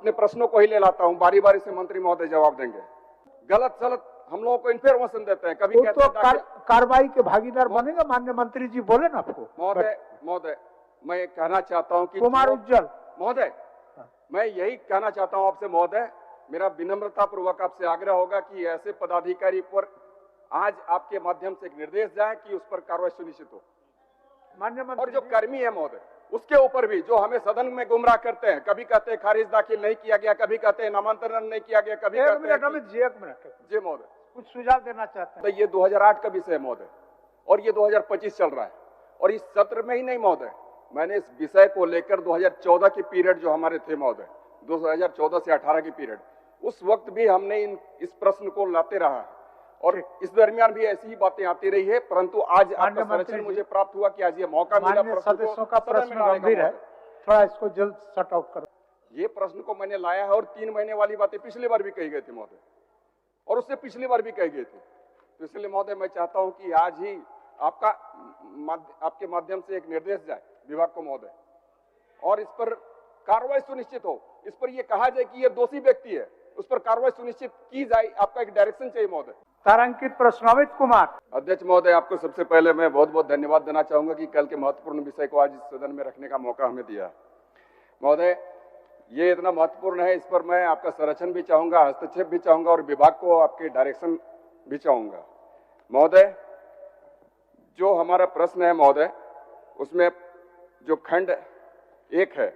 अपने प्रश्नों को ही ले लाता हूं, बारी बारी से मंत्री महोदय जवाब देंगे। गलत सलत हम लोगों को इन्फॉर्मेशन देते हैं, कभी कहते हैं कार्रवाई के भागीदार बनेंगे। माननीय मंत्री जी बोले ना आपको। महोदय मैं कहना चाहता हूं कि कुमार उज्जवल महोदय, मैं यही कहना चाहता हूं आपसे महोदय, मेरा विनम्रता पूर्वक आपसे आग्रह होगा कि ऐसे पदाधिकारी पर आज आपके माध्यम से एक निर्देश जाए कि उस पर कार्रवाई सुनिश्चित हो। माननीय मंत्री और जो कर्मी है महोदय, उसके ऊपर भी जो हमें सदन में गुमराह करते हैं, कभी कहते हैं खारिज दाखिल नहीं किया गया, कभी कहते हैं नामांतरण नहीं किया गया, कभी कहते हैं एक मिनट जी महोदय कुछ सुझाव देना चाहते हैं। तो ये 2008 का विषय है महोदय, और ये 2025 चल रहा है, और इस सत्र में ही नहीं महोदय, मैंने इस विषय को लेकर 2014 की पीरियड जो हमारे थे महोदय, 2014 से 18 की पीरियड, उस वक्त भी हमने इस प्रश्न को लाते रहा है, और इस दरमियान भी ऐसी ही बातें आती रही है, परंतु आज आपका संरक्षण मुझे प्राप्त हुआ कि आज ये मौका मिला। सदस्यों का प्रश्न गंभीर है, थोड़ा इसको जल्द शट आउट करो। ये प्रश्न को मैंने लाया है, और 3 महीने वाली बातें पिछली बार भी कही गई थी महोदय, और उससे पिछली बार भी कही गई थी। तो इसलिए महोदय मैं चाहता हूं कि आज ही आपके माध्यम से एक निर्देश जाए विभाग को महोदय, और इस पर कार्रवाई सुनिश्चित हो। इस पर यह कहा जाए कि यह दोषी व्यक्ति है, उस पर कार्रवाई सुनिश्चित की जाए। आपका एक डायरेक्शन चाहिए महोदय। तारांकित प्रश्न अमित कुमार। अध्यक्ष महोदय, आपको सबसे पहले मैं बहुत बहुत धन्यवाद देना चाहूंगा कि कल के महत्वपूर्ण विषय को आज इस सदन में रखने का मौका हमें दिया। महोदय, ये इतना महत्वपूर्ण है, इस पर मैं आपका संरक्षण भी चाहूंगा, हस्तक्षेप भी चाहूंगा, और विभाग को आपके डायरेक्शन भी चाहूंगा। महोदय, जो हमारा प्रश्न है महोदय, उसमें जो खंड 1 है,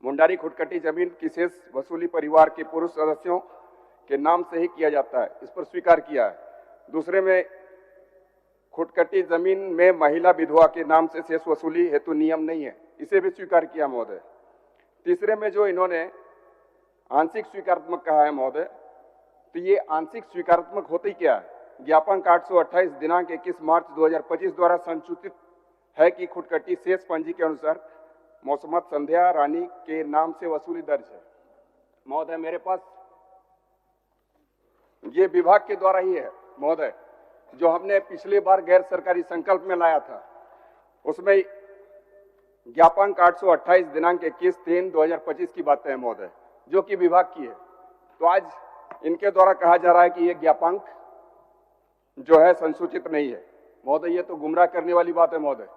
मुंडारी खुटकटी जमीन की शेष वसूली परिवार के पुरुष सदस्यों के नाम से ही किया जाता है, इस पर स्वीकार किया है। दूसरे में खुटकटी जमीन में महिला विधवा के नाम से शेष वसूली हेतु नियम नहीं है, इसे भी स्वीकार किया महोदय। तीसरे में जो इन्होंने आंशिक स्वीकारात्मक कहा है महोदय, तो ये आंशिक स्वीकारात्मक होती क्या है? ज्ञापन 828 दिनांक 21 मार्च 2025 द्वारा संसूचित है कि खुटकटी शेष पंजी के अनुसार मौसमत संध्या रानी के नाम से वसूली दर्ज है। महोदय, मेरे पास ये विभाग के द्वारा ही है महोदय, जो हमने पिछली बार गैर सरकारी संकल्प में लाया था, उसमें ज्ञापन 828 दिनांक 21/3/2025 की बातें हैं महोदय, जो कि विभाग की है। तो आज इनके द्वारा कहा जा रहा है कि ये ज्ञापांक जो है संसूचित नहीं है महोदय। ये तो गुमराह करने वाली बात है महोदय।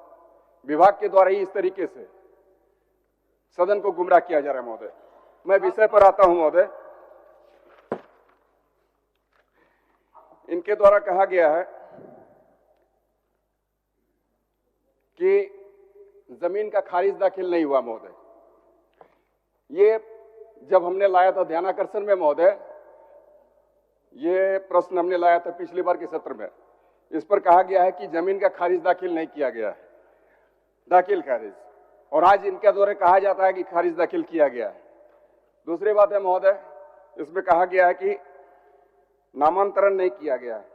विभाग के द्वारा ही इस तरीके से सदन को गुमराह किया जा रहा है महोदय। मैं विषय पर आता हूं महोदय। इनके द्वारा कहा गया है कि जमीन का खारिज दाखिल नहीं हुआ महोदय। ये जब हमने लाया था ध्यानाकर्षण में महोदय, ये प्रश्न हमने लाया था पिछली बार के सत्र में, इस पर कहा गया है कि जमीन का खारिज दाखिल नहीं किया गया है, दाखिल खारिज, और आज इनके द्वारा कहा जाता है कि खारिज दाखिल किया गया है। दूसरी बात है महोदय, इसमें कहा गया है कि नामांतरण नहीं किया गया है,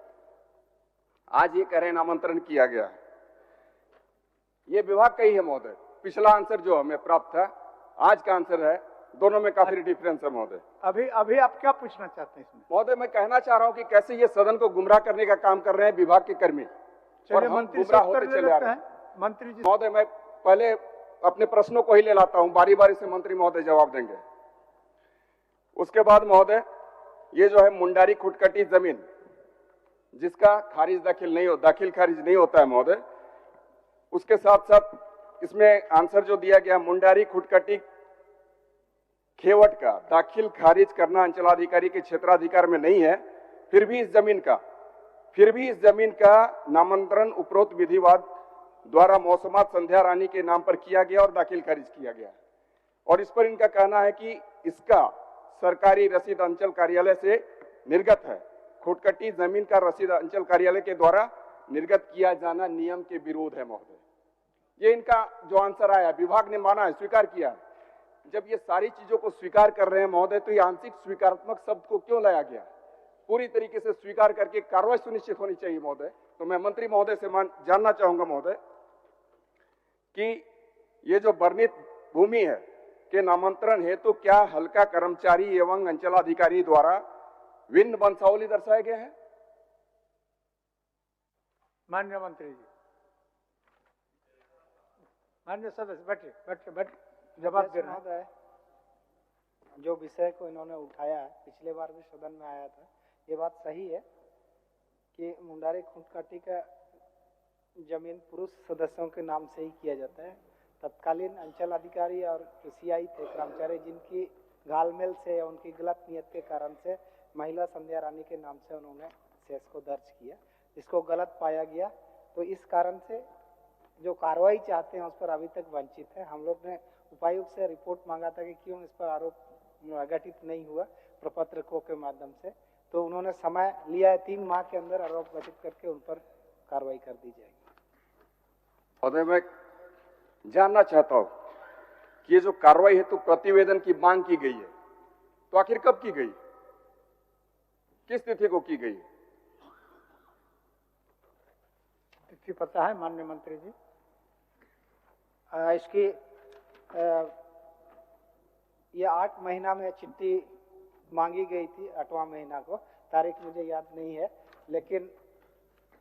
आज ये कह रहे हैं नामांतरण किया गया है। ये विभाग का ही है महोदय। पिछला आंसर जो हमें प्राप्त था, आज का आंसर है, दोनों में काफी डिफरेंस है महोदय। अभी आप क्या पूछना चाहते हैं इसमें? महोदय, मैं कहना चाह रहा हूं कि कैसे ये सदन को गुमराह करने का काम कर रहे हैं विभाग के कर्मी, और हम गुमराह होते चले आ रहे हैं। मंत्री जी महोदय, मैं पहले अपने प्रश्नों को ही ले लाता हूं, बारी बारी से मंत्री महोदय जवाब देंगे। उसके बाद महोदय, ये जो है मुंडारी खुटकटी जमीन जिसका खारिज दाखिल खारिज नहीं होता है महोदय, उसके साथ साथ इसमें आंसर जो दिया गया, मुंडारी खुटकटी खेवट का दाखिल खारिज करना अंचलाधिकारी के क्षेत्राधिकार में नहीं है, फिर भी इस जमीन का नामांतरण उपरोक्त विधिवाद द्वारा मौसमात संध्या रानी के नाम पर किया गया और दाखिल खारिज किया गया। और इस पर इनका कहना है कि इसका सरकारी रसीद अंचल कार्यालय से निर्गत है। खुटकटी जमीन का रसीद अंचल कार्यालय के द्वारा निर्गत किया जाना नियम के विरोध है महोदय। ये इनका जो आंसर आया, विभाग ने माना है, स्वीकार किया है। जब ये सारी चीजों को स्वीकार कर रहे हैं महोदय, तो ये आंशिक स्वीकारात्मक शब्द को क्यों लाया गया? पूरी तरीके से स्वीकार करके कार्रवाई सुनिश्चित होनी चाहिए महोदय। तो मैं मंत्री महोदय से जानना चाहूंगा महोदय कि ये जो वर्णित भूमि है के नामांतरण हेतु तो क्या हल्का कर्मचारी एवं अंचलाधिकारी द्वारा भिन्न वंशावली दर्शाए गए हैं? माननीय मंत्री जी, माननीय सदस्य बैठे जवाब दे रहे हैं। जो विषय को इन्होंने उठाया है, पिछले बार भी सदन में आया था, ये बात सही है कि मुंडारी खूंटकाटी का जमीन पुरुष सदस्यों के नाम से ही किया जाता है। तत्कालीन अंचल अधिकारी और सीआई थे कर्मचारी, जिनकी घालमेल से या उनकी गलत नियत के कारण से महिला संध्या रानी के नाम से उन्होंने शेष को दर्ज किया। इसको गलत पाया गया, तो इस कारण से जो कार्रवाई चाहते हैं उस पर अभी तक वंचित है। हम लोग ने उपायुक्त से रिपोर्ट मांगा था कि क्यों इस पर आरोप गठित नहीं हुआ प्रपत्रकों के माध्यम से, तो उन्होंने समय लिया है, 3 माह के अंदर आरोप गठित करके उन पर कार्रवाई कर दी जाएगी। महोदय, मैं जानना चाहता हूं कि ये जो कार्रवाई हेतु प्रतिवेदन की मांग की गई है, तो आखिर कब की गई, किस तिथि को की गई? तिथि पता है माननीय मंत्री जी? इसकी ये 8 महीना में चिट्ठी मांगी गई थी, 8वां महीना को, तारीख मुझे याद नहीं है, लेकिन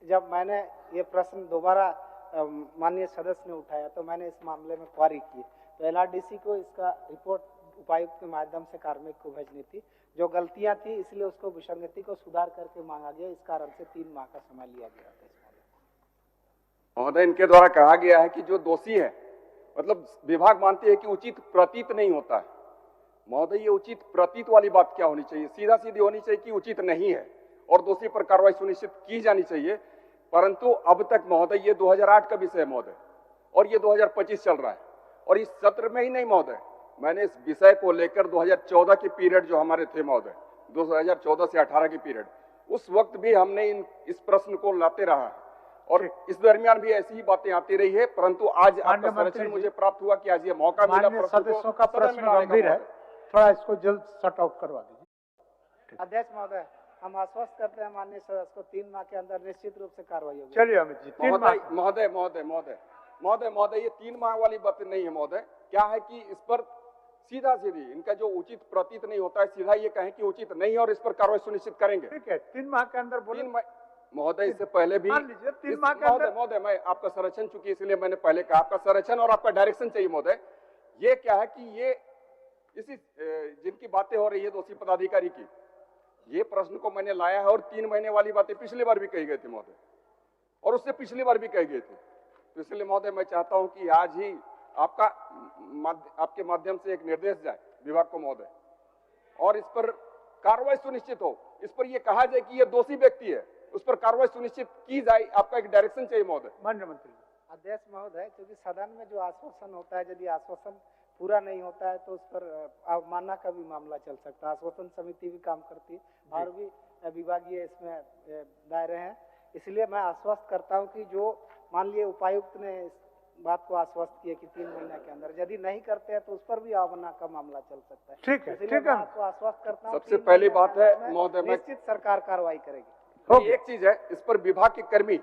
जब मैंने ये प्रश्न दोबारा माननीय सदस्य ने उठाया तो मैंने इस मामले में क्वारी की, तो एलआरडीसी को इसका रिपोर्ट उपायुक्त के माध्यम से कार्मिक को भेजनी थी। जो गलतियां थी इसलिए उसको विसंगति को सुधार करके मांगा गया, इस कारण से 3 माह का समय लिया गया था। महोदय, इनके द्वारा कहा गया है कि जो दोषी है, मतलब विभाग मानती है कि उचित प्रतीत नहीं होता है। महोदय, ये उचित प्रतीत वाली बात क्या होनी चाहिए? सीधा सीधी होनी चाहिए कि उचित नहीं है और दोषी पर कार्रवाई सुनिश्चित की जानी चाहिए। परंतु अब तक महोदय ये 2008 का विषय है महोदय, और ये 2025 चल रहा है, और इस सत्र में ही नहीं महोदय, मैंने इस विषय को लेकर 2014 की पीरियड जो हमारे थे महोदय, 2014 से 18 की पीरियड, उस वक्त भी हमने इस प्रश्न को लाते रहा और इस दरमियान भी ऐसी ही बातें आती रही है। परंतु आज आपका संरक्षण मुझे प्राप्त हुआ कि आज ये मौका मिला। सदस्यों का प्रश्न गंभीर है, थोड़ा इसको जल्द सॉर्ट आउट करवा दीजिए। अध्यक्ष महोदय, हम आश्वस्त करते हैं माननीय सदस्य को 3 माह के अंदर निश्चित रूप से कार्रवाई होगी। चलिए अमित जी, 3 माह। महोदय महोदय महोदय महोदय महोदय ये 3 माह वाली बात नहीं है महोदय। क्या है कि इस पर सीधा सीधी इनका जो उचित प्रतीत नहीं होता है, सीधा ये कहें कि उचित नहीं है और इस पर कार्रवाई सुनिश्चित करेंगे। ठीक है, 3 माह के अंदर बोले महोदय। इससे पहले भी 3 माह के अंदर महोदय, मैं आपका संरक्षण, चूंकि इसलिए मैंने पहले कहा, आपका संरक्षण और आपका डायरेक्शन चाहिए महोदय। ये क्या है कि ये इसी जिनकी बातें हो रही है दोषी पदाधिकारी की, ये प्रश्न को मैंने लाया है और 3 महीने वाली बातें पिछली बार भी कही गई थी महोदय, और उससे पिछली बार भी कही गई थी। तो इसलिए महोदय मैं चाहता हूं कि आज ही आपके माध्यम से एक निर्देश जाए विभाग को महोदय, और इस पर कार्रवाई सुनिश्चित हो। इस पर यह कहा जाए कि यह दोषी व्यक्ति है, उस पर कार्रवाई सुनिश्चित की जाए। आपका एक डायरेक्शन चाहिए महोदय। माननीय मंत्री। अध्यक्ष महोदय, क्योंकि सदन में जो आश्वासन होता है, यदि आश्वासन पूरा नहीं होता है तो उस पर अवमानना का भी मामला चल सकता है। आश्वासन समिति भी काम करती है और भी विभागीय इसमें दायरे हैं। इसलिए मैं आश्वस्त करता हूं कि जो मान लिए उपायुक्त ने इस बात को आश्वस्त किया कि 3 महीने के अंदर यदि नहीं करते हैं तो उस पर भी अवमानना का मामला चल सकता है। ठीक है, ठीक है। आपको आश्वस्त करता हूं। सबसे पहली बात है महोदय, निश्चित सरकार कार्रवाई करेगी। एक चीज है, इस पर विभाग के कर्मी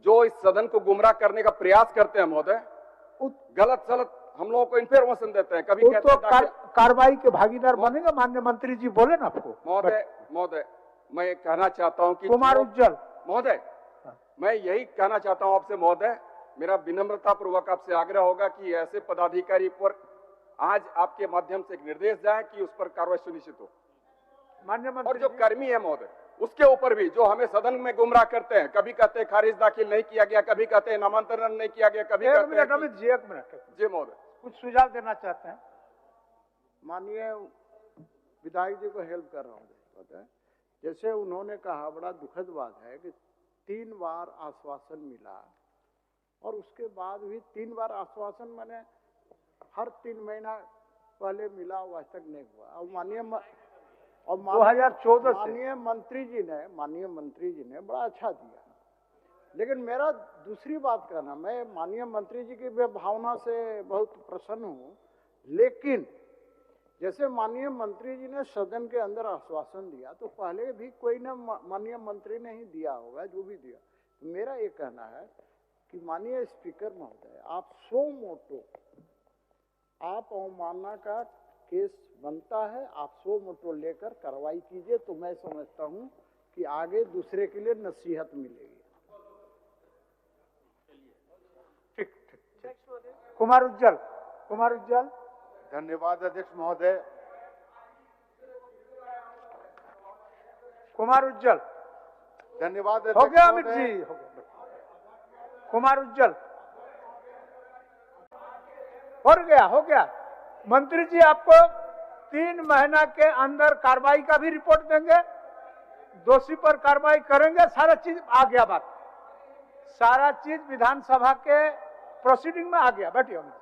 जो इस सदन को गुमराह करने का प्रयास करते हैं महोदय, गलत सलत हम लोगों को इन्फॉर्मेशन देते हैं। कभी कहते हैं कार्रवाई के भागीदार बनेगा। माननीय मंत्री जी बोले ना आपको। महोदय मैं कहना चाहता हूं कि कुमार उज्जवल महोदय, मैं यही कहना चाहता हूं आपसे महोदय, मेरा विनम्रता पूर्वक आपसे आग्रह होगा कि ऐसे पदाधिकारी पर आज आपके माध्यम से एक निर्देश जाए कि उस पर कार्रवाई सुनिश्चित हो। माननीय मंत्री, और जो कर्मी है महोदय, उसके ऊपर भी जो हमें सदन में गुमराह करते हैं, कभी कहते हैं खारिज दाखिल नहीं किया गया, कभी कहते हैं नामांतरण नहीं किया गया, कभी कहते हैं अमित जी 1 मिनट जी महोदय कुछ सुझाव देना चाहते हैं। माननीय विधायक जी को हेल्प कर रहा हूँ। जैसे उन्होंने कहा, बड़ा दुखद बात है कि 3 बार आश्वासन मिला और उसके बाद भी 3 बार आश्वासन मैंने हर 3 महीना पहले मिला, आज तक नहीं हुआ। और माननीय 2014 माननीय मंत्री जी ने बड़ा अच्छा दिया। लेकिन मेरा दूसरी बात कहना, मैं माननीय मंत्री जी की भावना से बहुत प्रसन्न हूँ, लेकिन जैसे माननीय मंत्री जी ने सदन के अंदर आश्वासन दिया तो पहले भी कोई ना माननीय मंत्री ने ही दिया होगा, जो भी दिया। तो मेरा ये कहना है कि माननीय स्पीकर महोदय, आप सो मोटो, आप अवमानना का केस बनता है, आप सो मोटो लेकर कार्रवाई कीजिए, तो मैं समझता हूं कि आगे दूसरे के लिए नसीहत मिलेगी। ठीक। कुमार उज्जवल। धन्यवाद अध्यक्ष महोदय। कुमार उज्जवल। धन्यवाद हो गया अध्यक्ष अमित महोदय। जी, हो गया। कुमार उज्जवल हो गया। मंत्री जी आपको 3 महीना के अंदर कार्रवाई का भी रिपोर्ट देंगे, दोषी पर कार्रवाई करेंगे, सारा चीज आ गया, बात सारा चीज विधानसभा के प्रोसीडिंग में आ गया। बैठिए अमित।